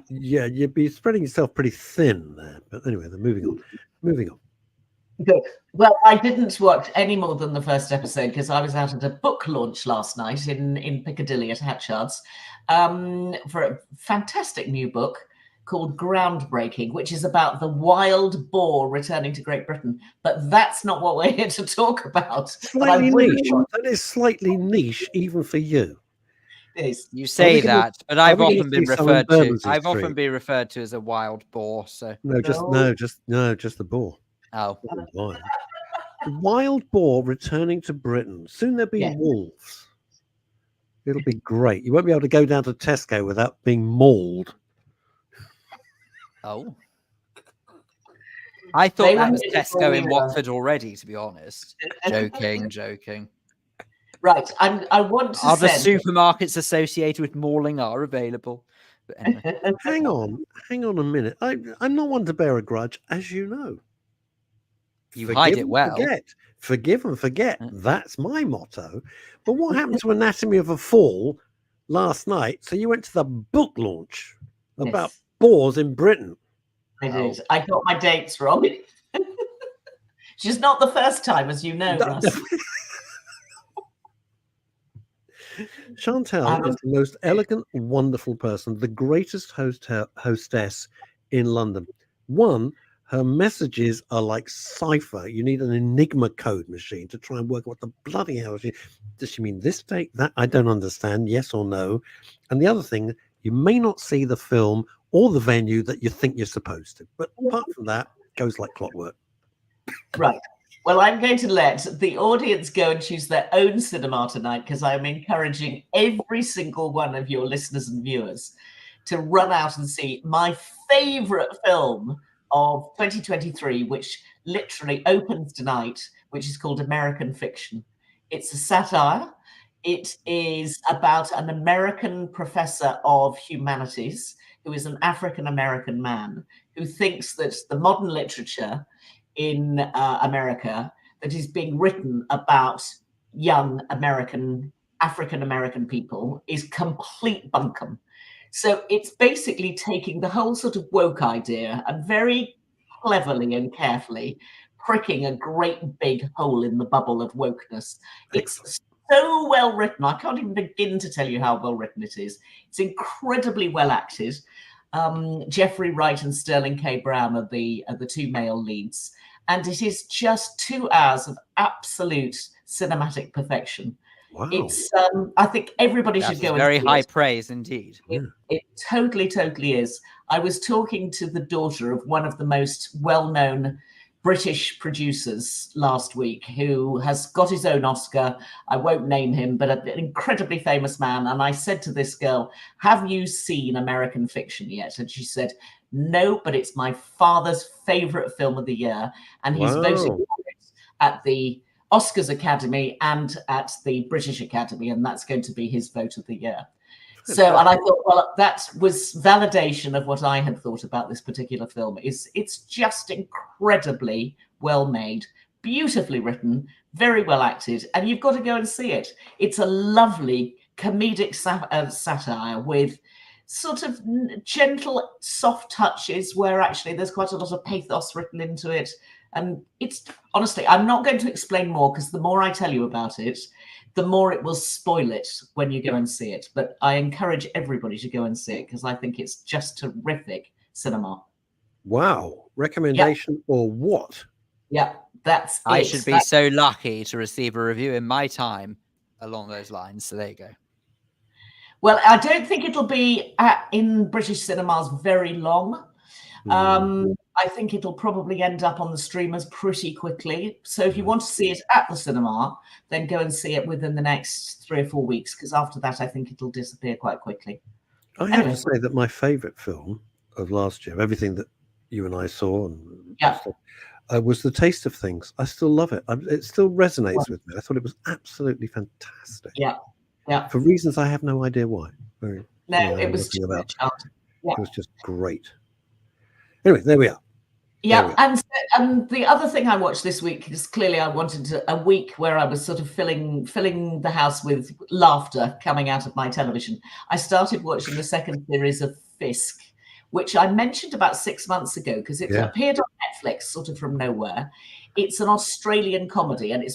Yeah, you'd be spreading yourself pretty thin there. But anyway, then moving on. Good. Well, I didn't watch any more than the first episode because I was out at a book launch last night in Piccadilly at Hatchards for a fantastic new book called Groundbreaking, which is about the wild boar returning to Great Britain. But that's not what we're here to talk about. Slightly niche. That is slightly niche, even for you. You say that, but I've often been referred to. I've often been referred to as a wild boar. So just the boar. Oh, the wild boar returning to Britain. Soon there'll be wolves. It'll be great. You won't be able to go down to Tesco without being mauled. Oh, I thought that was Tesco in Watford already, to be honest. Joking. Right, I want to Are the supermarkets associated with mauling are available? But anyway. Hang on a minute. I'm not one to bear a grudge, as you know. You hide it well. Forgive and forget. That's my motto. But what happened to Anatomy of a Fall last night? So you went to the book launch about boars in Britain. I did. I got my dates wrong. She's not the first time, as you know, Russ. Chantal is the most elegant, wonderful person, the greatest hostess in London. One, her messages are like cipher. You need an Enigma code machine to try and work out what the bloody hell does she mean. This date, that I don't understand, yes or no. And the other thing, you may not see the film or the venue that you think you're supposed to. But apart from that, it goes like clockwork. Right. Well, I'm going to let the audience go and choose their own cinema tonight because I'm encouraging every single one of your listeners and viewers to run out and see my favorite film of 2023, which literally opens tonight, which is called American Fiction. It's a satire. It is about an American professor of humanities who is an African-American man who thinks that the modern literature in America that is being written about young African-American people is complete bunkum. So it's basically taking the whole sort of woke idea and very cleverly and carefully pricking a great big hole in the bubble of wokeness. It's so well written. I can't even begin to tell you how well written it is. It's incredibly well acted. Jeffrey Wright and Sterling K. Brown are the two male leads. And it is just 2 hours of absolute cinematic perfection. Wow. It's I think everybody should go. Very high praise indeed. It totally is. I was talking to the daughter of one of the most well-known British producers last week who has got his own Oscar. I won't name him, but an incredibly famous man. And I said to this girl, have you seen American Fiction yet? And she said, no, but it's my father's favorite film of the year. And he's voting for it at the Oscars Academy and at the British Academy. And that's going to be his vote of the year. So, and I thought, well, that was validation of what I had thought about this particular film. It's just incredibly well made, beautifully written, very well acted, and you've got to go and see it. It's a lovely comedic satire with sort of gentle, soft touches where actually there's quite a lot of pathos written into it. And it's honestly, I'm not going to explain more because the more I tell you about it, the more it will spoil it when you go and see it. But I encourage everybody to go and see it because I think it's just terrific cinema. Wow. Recommendation or what? Yeah, that's I it. should be so lucky to receive a review in my time along those lines. So there you go. Well, I don't think it'll be in British cinemas very long. I think it'll probably end up on the streamers pretty quickly. So if you want to see it at the cinema, then go and see it within the next 3 or 4 weeks, because after that, I think it'll disappear quite quickly. I have to say that my favourite film of last year, everything that you and I saw, and was The Taste of Things. I still love it. It still resonates with me. I thought it was absolutely fantastic. Yeah. For reasons I have no idea why. It was just It was just great. Anyway, there we are. Yeah, and the other thing I watched this week is clearly I wanted a week where I was sort of filling the house with laughter coming out of my television. I started watching the second series of Fisk, which I mentioned about 6 months ago because it appeared on Netflix sort of from nowhere. It's an Australian comedy, and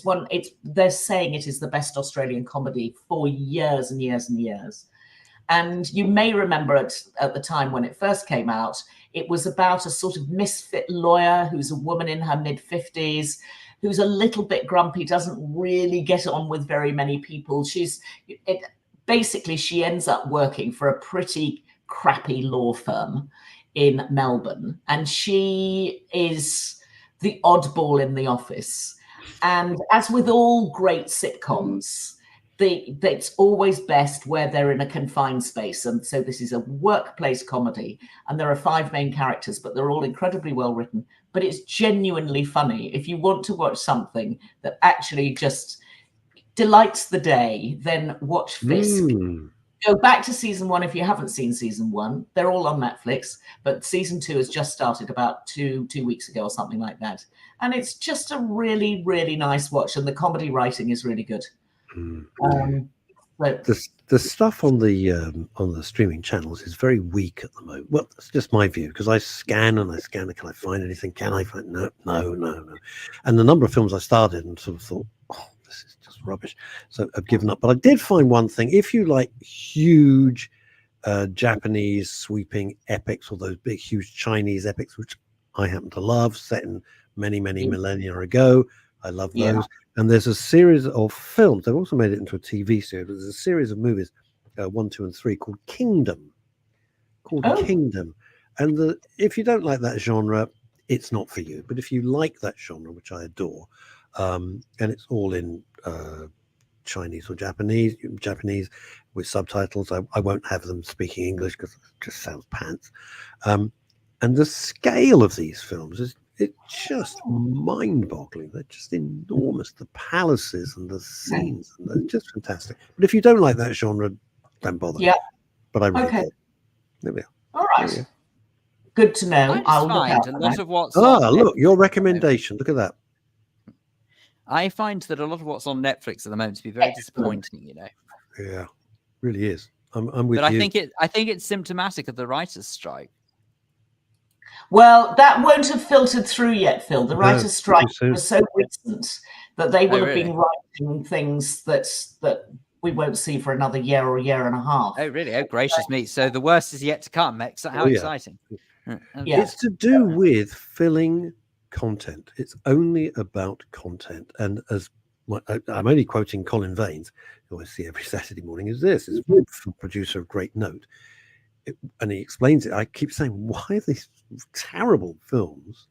they're saying it is the best Australian comedy for years and years and years. And you may remember it at the time when it first came out. It was about a sort of misfit lawyer who's a woman in her mid-50s, who's a little bit grumpy, doesn't really get on with very many people. Basically, she ends up working for a pretty crappy law firm in Melbourne, and she is the oddball in the office. And as with all great sitcoms, it's always best where they're in a confined space. And so this is a workplace comedy, and there are 5 main characters, but they're all incredibly well written. But it's genuinely funny. If you want to watch something that actually just delights the day, then watch Fisk. Go back to season 1 if you haven't seen season 1. They're all on Netflix, but season 2 has just started about two weeks ago or something like that. And it's just a really, really nice watch, and the comedy writing is really good. The stuff on the streaming channels is very weak at the moment. Well, that's just my view, because I scan. Can I find anything? Can I find no. And the number of films I started and sort of thought, oh, this is just rubbish, so I've given up. But I did find one thing: if you like huge Japanese sweeping epics, or those big huge Chinese epics, which I happen to love, set in many millennia ago, I love those. And there's a series of films. They've also made it into a TV series. There's a series of movies, 1, 2, and 3, called Kingdom. Kingdom. And if you don't like that genre, it's not for you. But if you like that genre, which I adore, and it's all in Chinese or Japanese with subtitles. I won't have them speaking English because it just sounds pants. And the scale of these films is just mind-boggling. They're just enormous. The palaces and the scenes, and they're just fantastic. But if you don't like that genre, don't bother. Yeah. But I really do. There we are. All right. Good to know. I'll look out. A lot of what's look, your recommendation. Look at that. I find that a lot of what's on Netflix at the moment to be very disappointing. Yeah, really is. I'm with you. But I think it's symptomatic of the writers' strike. Well, that won't have filtered through yet, Phil. The writers' strike was so recent that they will have been writing things that we won't see for another year or year and a half. Oh, really? Oh, gracious me. So the worst is yet to come. How exciting. It's to do with filling content. It's only about content. And I'm only quoting Colin Vaines, who I see every Saturday morning, is a producer of great note. And he explains it. I keep saying, why are these terrible films?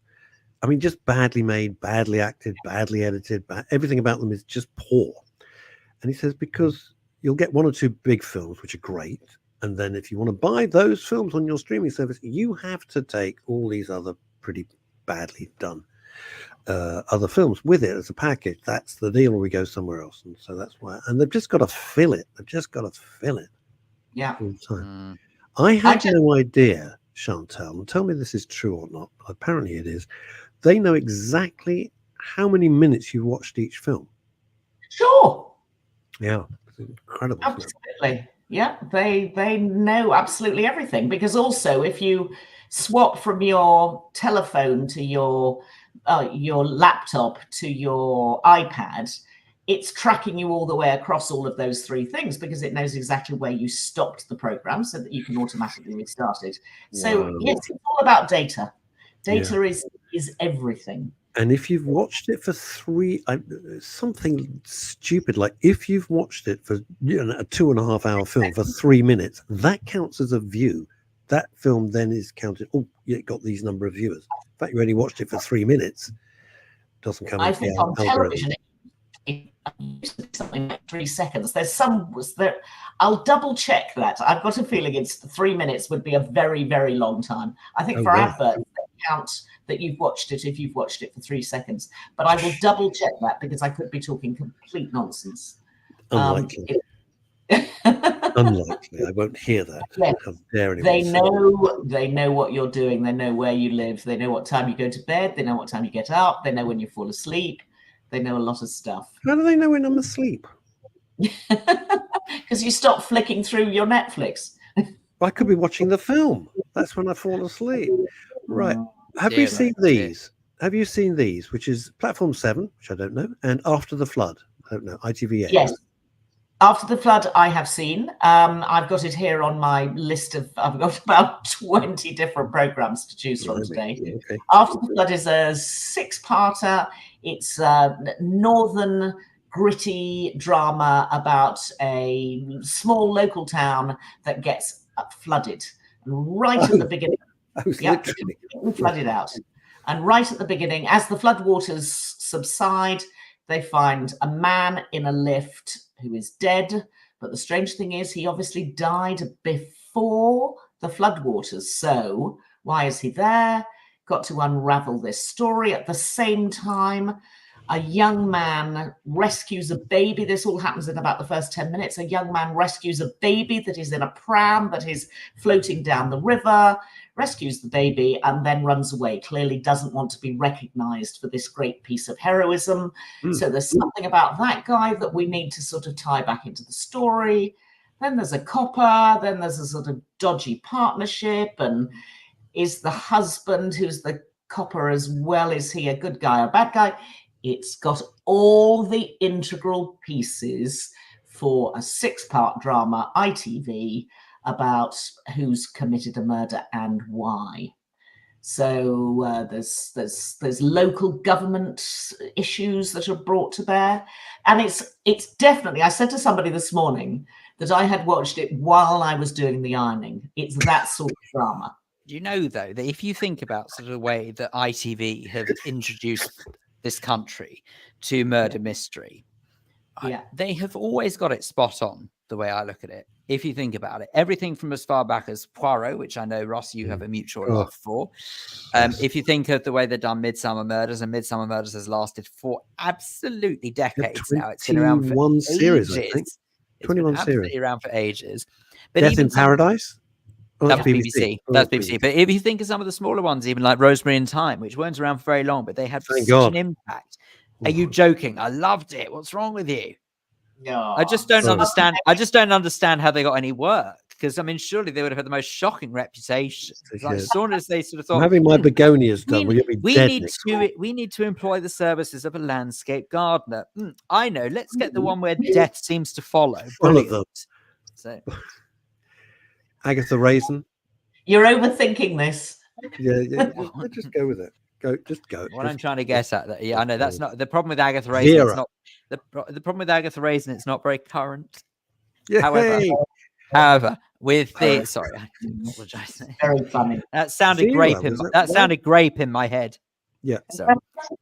I mean, just badly made, badly acted, badly edited. Everything about them is just poor. And he says, because you'll get 1 or 2 big films, which are great. And then if you want to buy those films on your streaming service, you have to take all these other pretty badly done other films with it as a package. That's the deal, or we go somewhere else. And so that's why. And they've just got to fill it. Yeah. All the time. I had no idea, Chantal, and tell me this is true or not, but apparently it is, they know exactly how many minutes you watched each film. Sure. Yeah, it's incredible. Absolutely. Yeah, they know absolutely everything, because also if you swap from your telephone to your laptop to your iPad, it's tracking you all the way across all of those three things, because it knows exactly where you stopped the program so that you can automatically restart it. So yes, it's all about data. Data is everything. And if you've watched it for something stupid, like if you've watched it for a 2.5 hour film for 3 minutes, that counts as a view. That film then is counted. Oh, it got these number of viewers. In fact, you only watched it for 3 minutes. Doesn't come. I think on television, something like 3 seconds. I'll double check that. I've got a feeling it's 3 minutes would be a very, very long time. I think for adverts, they count that you've watched it if you've watched it for 3 seconds. But I will double check that, because I could be talking complete nonsense. Unlikely. Unlikely. I won't hear that. Yeah. How dare anyone They know what you're doing. They know where you live. They know what time you go to bed. They know what time you get up. They know when you fall asleep. They know a lot of stuff. How do they know when I'm asleep? Because you stop flicking through your Netflix. I could be watching the film. That's when I fall asleep. Right. Have you seen these? Have you seen these? Which is Platform 7, which I don't know, and After the Flood. I don't know. ITV8. Yes. After the Flood, I have seen. I've got it here on my list of. I've got about 20 different programs to choose from today. Okay. After the Flood is a 6-parter. It's a northern gritty drama about a small local town that gets flooded. Right at the beginning, flooded out. And right at the beginning, as the floodwaters subside, they find a man in a lift who is dead. But the strange thing is, he obviously died before the floodwaters. So why is he there? Got to unravel this story. At the same time, a young man rescues a baby. This all happens in about the first 10 minutes. A young man rescues a baby that is in a pram that is floating down the river, rescues the baby, and then runs away. Clearly doesn't want to be recognized for this great piece of heroism. So there's something about that guy that we need to sort of tie back into the story. Then there's a copper. Then there's a sort of dodgy partnership. And is the husband, who's the copper as well, is he a good guy or a bad guy? It's got all the integral pieces for a 6-part drama, ITV, about who's committed a murder and why. So there's local government issues that are brought to bear, and it's definitely. I said to somebody this morning that I had watched it while I was doing the ironing. It's that sort of drama. Do you know, though, that if you think about sort of the way that ITV have introduced this country to murder mystery, they have always got it spot on, the way I look at it. If you think about it, everything from as far back as Poirot, which I know, Ross, you have a mutual love for. If you think of the way they've done Midsummer Murders, and Midsummer Murders has lasted for absolutely decades now. It's been around for series, ages. I think. 21 series. Around for ages. But Death in Paradise? Oh, that's BBC. That's BBC. But if you think of some of the smaller ones, even like Rosemary and Thyme, which weren't around for very long, but they had such an impact. Are you joking? I loved it. What's wrong with you? No, I just don't understand. I just don't understand how they got any work. Because I mean, surely they would have had the most shocking reputation. Like, as soon as they sort of thought, I'm having my begonias done. We need to employ the services of a landscape gardener. I know. Let's get the one where death seems to follow. Brilliant. So, Agatha Raisin. You're overthinking this. Yeah. Just go with it. Just go. What I'm trying to guess at that. Yeah, I know that's not the problem with Agatha Raisin. It's not the problem with Agatha Raisin. It's not very current. However, with the sorry, I apologize. Very funny. That sounded grape in my head. Yeah. So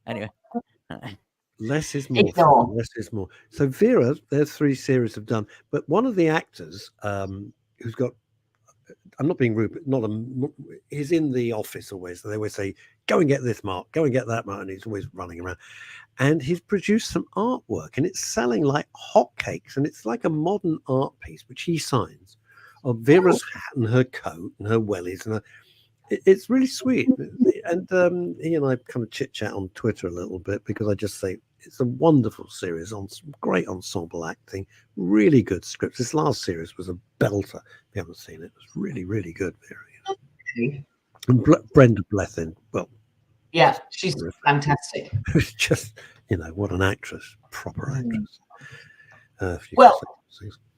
anyway, less is more. Less is more. So Vera, there's 3 series have done, but one of the actors who's got. I'm not being rude, but he's in the office always. They always say, go and get this, Mark, go and get that, Mark. And he's always running around. And he's produced some artwork, and it's selling like hotcakes. And it's like a modern art piece, which he signs, of Vera's hat and her coat and her wellies. And it's really sweet. and he and I kind of chit chat on Twitter a little bit because I just say it's a wonderful series on some great ensemble acting, really good scripts. This last series was a belter. If you haven't seen it, it was really, really good. Very. And Brenda Blethyn, well, yeah, she's fantastic. Just, what an actress, proper actress.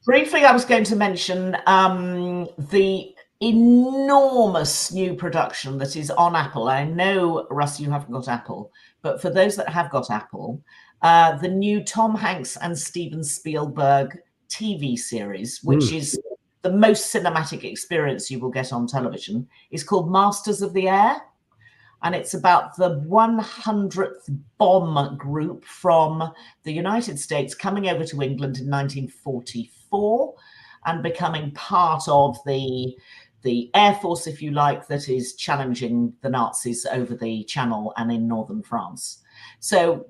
Briefly, I was going to mention the enormous new production that is on Apple. I know, Russ, you haven't got Apple, but for those that have got Apple, the new Tom Hanks and Steven Spielberg TV series, which is the most cinematic experience you will get on television, is called Masters of the Air. And it's about the 100th bomb group from the United States coming over to England in 1944 and becoming part of the Air Force, if you like, that is challenging the Nazis over the Channel and in northern France. So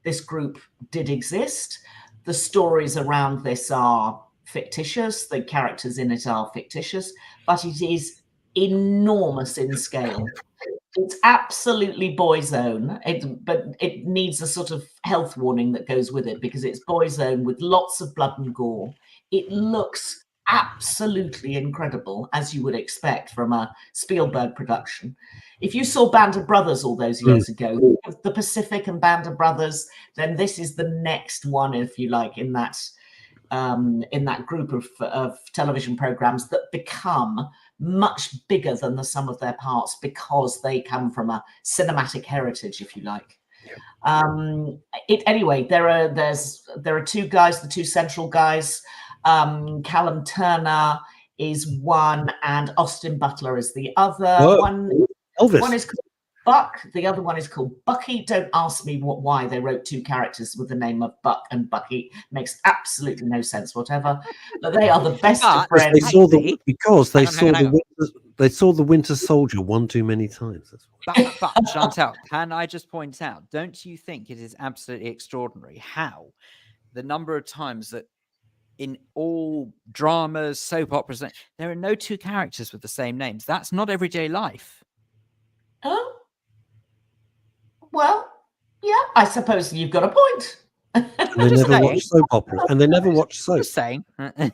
this group did exist. The stories around this are fictitious. The characters in it are fictitious, but it is enormous in scale. It's absolutely boys' own, but it needs a sort of health warning that goes with it because it's boys' own with lots of blood and gore. It looks absolutely incredible, as you would expect from a Spielberg production. If you saw Band of Brothers all those years ago, the Pacific and Band of Brothers, then this is the next one, if you like, in that group of television programs that become much bigger than the sum of their parts because they come from a cinematic heritage, if you like. Anyway, there are two guys, the two central guys. Callum Turner is one, and Austin Butler is the other. Elvis. One is called Buck, the other one is called Bucky. Don't ask me why they wrote two characters with the name of Buck and Bucky. Makes absolutely no sense whatever. But they are the best of friends. They saw the Winter Soldier one too many times. But Chantal, can I just point out, don't you think it is absolutely extraordinary how the number of times that in all dramas, soap operas, there are no two characters with the same names? That's not everyday life. Oh. Well, yeah, I suppose you've got a point. And they never watch soap operas, and they never watch soap. Just saying. I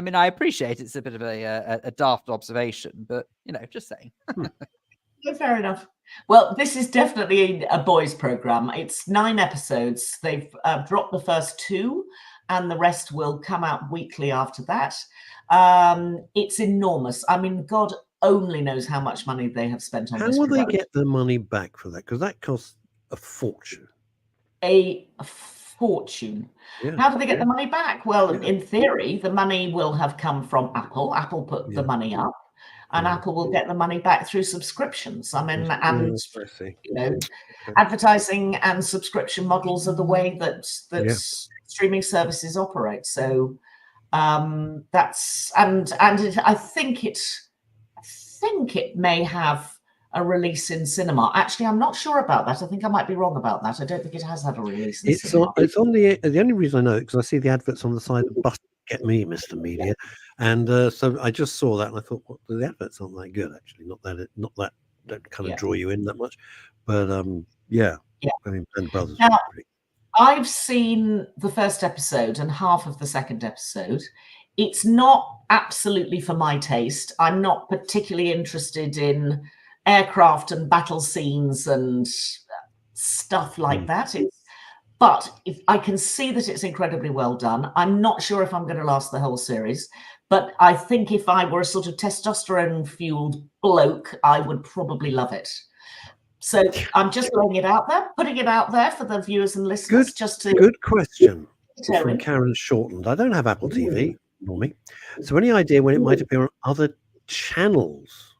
mean, I appreciate it's a bit of a daft observation, but just saying. Yeah, fair enough. Well, this is definitely a boys' program. It's 9 episodes. They've dropped the first 2, and the rest will come out weekly after that. It's enormous. I mean, God only knows how much money they have spent on this. How will they get the money back for that? Because that costs a fortune. A fortune. Yeah. How do they get the money back? Well, in theory, the money will have come from Apple. Apple put the money up, and Apple will get the money back through subscriptions. I mean, and advertising and subscription models are the way that streaming services operate. So that's I think it may have a release in cinema. Actually, I'm not sure about that. I think I might be wrong about that. I don't think it has had a release in cinema. It's on the only reason I know it because I see the adverts on the side of the bus. Get me, Mr. Media, and so I just saw that and I thought, well, the adverts aren't that good actually. Not that don't kind of draw you in that much, but I mean, Band Brothers. Now, I've seen the first episode and half of the second episode. It's not absolutely for my taste. I'm not particularly interested in aircraft and battle scenes and stuff like that. But if I can see that it's incredibly well done. I'm not sure if I'm going to last the whole series, but I think if I were a sort of testosterone-fueled bloke, I would probably love it. So I'm just laying it out there, putting it out there for the viewers and listeners. Good question from Karen Shortland. I don't have Apple TV, nor me. So any idea when it might appear on other channels?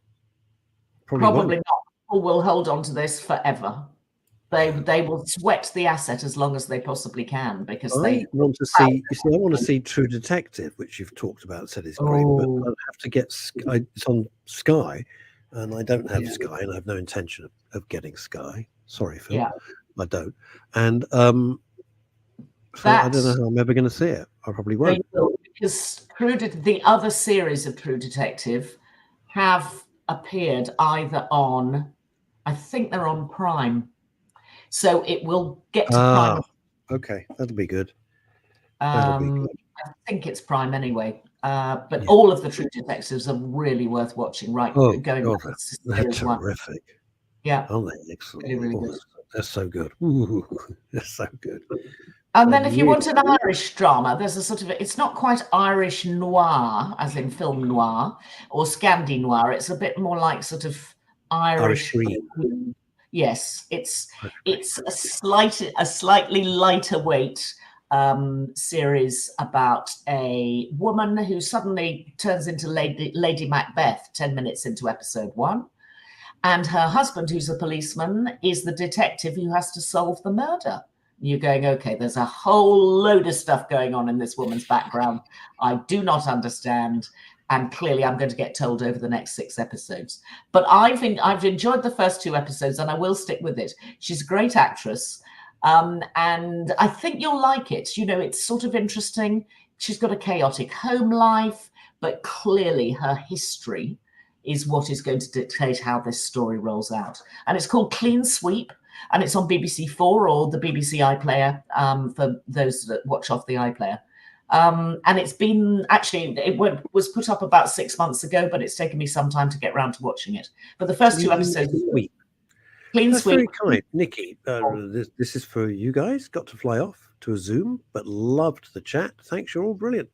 Probably not. People will hold on to this forever. They will sweat the asset as long as they possibly can because I want to see True Detective, which you've talked about, said is great, but I'll have to get it's on Sky, and I don't have Sky, and I have no intention of getting Sky. Sorry, Phil, I don't. And so I don't know how I'm ever going to see it. I probably won't. Because the other series of True Detective have appeared either on, I think they're on Prime. So it will get to Prime. Okay, that'll be good. I think it's Prime anyway. But all of the True Detectives are really worth watching. Right, going back to they're terrific. Yeah, aren't they? Excellent. Really, really good. They're so good. Ooh, they're so good. And then if you want an Irish drama, there's a sort of, it's not quite Irish noir, as in film noir, or Scandi noir. It's a bit more like sort of Irish green. Yes, it's a slightly lighter weight series about a woman who suddenly turns into Lady Macbeth 10 minutes into episode 1. And her husband, who's a policeman, is the detective who has to solve the murder. You're going, okay, there's a whole load of stuff going on in this woman's background I do not understand. And clearly I'm going to get told over the next 6 episodes. But I've enjoyed the first 2 episodes and I will stick with it. She's a great actress. And I think you'll like it. You know, it's sort of interesting. She's got a chaotic home life, but clearly her history is what is going to dictate how this story rolls out. And it's called Clean Sweep, and it's on BBC 4 or the BBC iPlayer for those that watch off the iPlayer. And it's been, actually, it was put up about 6 months ago, but it's taken me some time to get around to watching it. But the first 2 episodes... Clean That's Sweep. very kind. Nikki, this is for you guys. Got to fly off to a Zoom, but loved the chat. Thanks, you're all brilliant.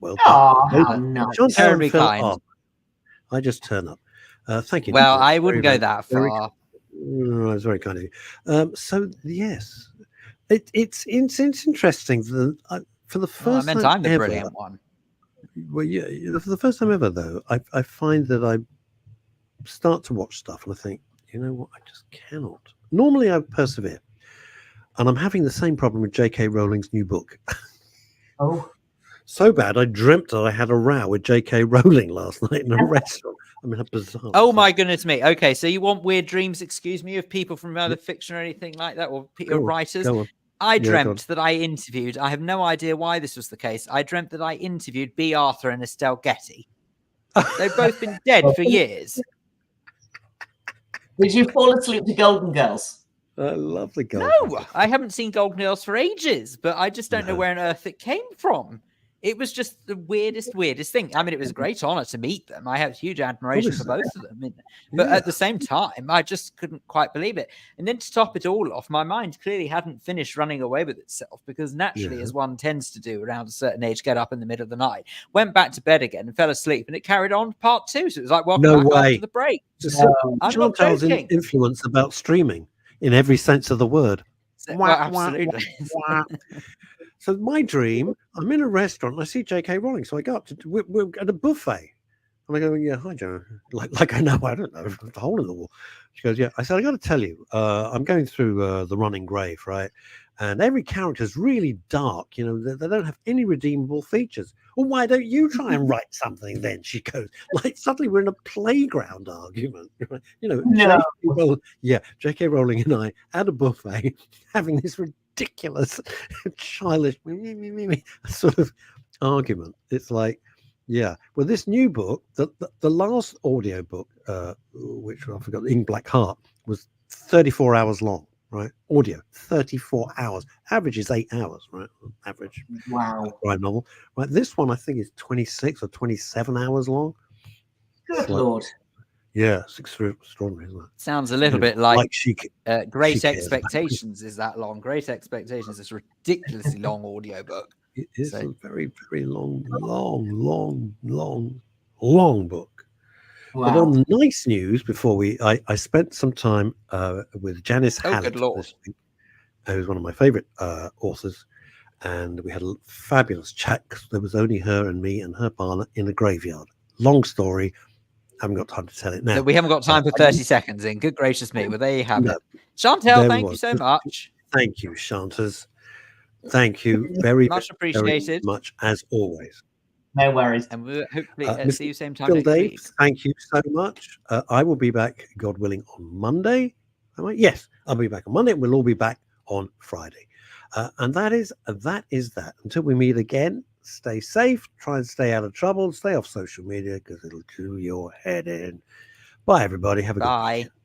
Well, how nice. Terribly kind. I just turn up. Thank you. Well, Nikki. I wouldn't go that far. It's very kind of you. So yes, it's interesting that for the first time I'm the ever, brilliant one. Well, yeah, for the first time ever, though, I find that I start to watch stuff and I think, you know what, I just cannot. Normally, I persevere, and I'm having the same problem with J.K. Rowling's new book. Oh. So bad, I dreamt that I had a row with J.K. Rowling last night in a restaurant. I mean, how bizarre. Oh my goodness me. Okay, so you want weird dreams, excuse me, of people from other fiction or anything like that, or writers? I dreamt that I interviewed, I have no idea why this was the case. I dreamt that I interviewed B. Arthur and Estelle Getty. They've both been dead for years. Did you fall asleep to Golden Girls? I love the Golden Girls. No, I haven't seen Golden Girls for ages, but I just don't know where on earth it came from. It was just the weirdest thing. I mean, it was a great honor to meet them. I have huge admiration for both of them. But at the same time, I just couldn't quite believe it. And then to top it all off, my mind clearly hadn't finished running away with itself because naturally, as one tends to do around a certain age, get up in the middle of the night, went back to bed again and fell asleep. And it carried on part 2. So it was like, welcome back after the break. Chantal's influence about streaming in every sense of the word. Well, absolutely. So my dream, I'm in a restaurant and I see J.K. Rowling. So I go up to, we're at a buffet. And I go, yeah, hi, Joe. Like I know, I don't know, the hole in the wall. She goes, yeah. I said, I got to tell you, I'm going through The Running Grave, right? And every character is really dark. You know, they don't have any redeemable features. Well, why don't you try and write something then? She goes, like suddenly we're in a playground argument. Right? You know, no. J.K. Rowling and I at a buffet having this ridiculous, childish sort of argument. It's like, yeah. Well, this new book, the last audio book, which I forgot, In Black Heart, was 34 hours long, right? Audio, 34 hours. Average is 8 hours, right? Average. Wow. Crime novel. Right. This one, I think, is 26 or 27 hours long. Good Lord. Yeah, it's extraordinary, isn't it? Sounds a little bit like Great she Expectations is that long. Great Expectations is a ridiculously long audiobook. It is a very, very long book. Wow. But on nice news, before I spent some time with Janice Hallett this week, who's one of my favorite authors, and we had a fabulous chat because there was only her and me and her partner in a graveyard. Long story. Haven't got time to tell it now. We haven't got time for 30 seconds in. Good gracious me. Well, there you have it. Chantal, thank you so much. Thank you, Chantas. Thank you very much appreciated. Very much as always. No worries. And we'll hopefully see you same time Bill next Dave, week. thank you so much. I will be back, God willing, on Monday. Am I? Yes, I'll be back on Monday. We'll all be back on Friday. And that is that. Until we meet again, stay safe, try and stay out of trouble, stay off social media because it'll do your head in. Bye, everybody. Have a good Bye. week.